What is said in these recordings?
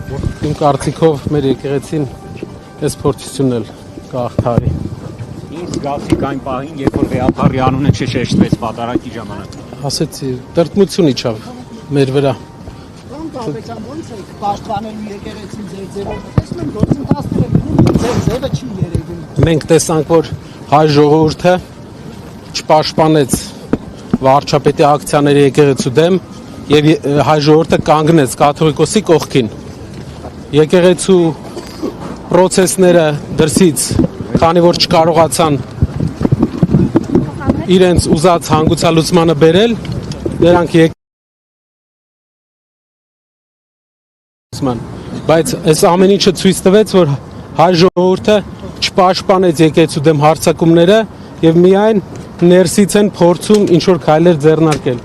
Իմ կարծիքով մեր եկեղեցին այս փորձությունն էլ կհաղթահարի։ Ինչ զգացիք այն պահին, երբ որ Վեհապարի անունը չշեշտվեց պատարագի ժամանակ։ Ասեցի, տրտմություն իջավ մեր վրա։ Անկավեկան ոնց է պաշտպանելու եկեղեցին ձեր ձևով։ Տեսնում եմ գործընթացները ձեր ձևը չի երևում։ Մենք տեսանք, որ հայ ժողովուրդը չպաշտպանեց վարչապետի ակցիաների եկեղեցու դեմ եւ հայ ժողովուրդը կանգնեց կաթողիկոսի կողքին։ Եկեղեցու process-ները դրսից, քանի որ չկարողացան իրենց ուզած հանգուցալուծմանը բերել, նրանք բայց այս ամեն ինչը ցույց տվեց, որ հայ ժողովուրդը չպաշտպանեց եկեղեցու դեմ հարձակումները եւ միայն ներսից են փորձում ինչ որ քայլեր ձեռնարկել։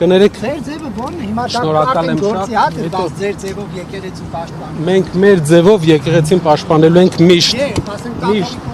Կներեք, Ձեր ձևը ո՞րն է։ Հիմա շնորհակալ եմ գործի շատ, հատ է, բայց ձեր ձևով եկեղեցին պաշտպանում։ մենք մեր ձևով եկեղեցին պաշտպանելու ենք միշտ։ Չէ, ասենք կաթողիկ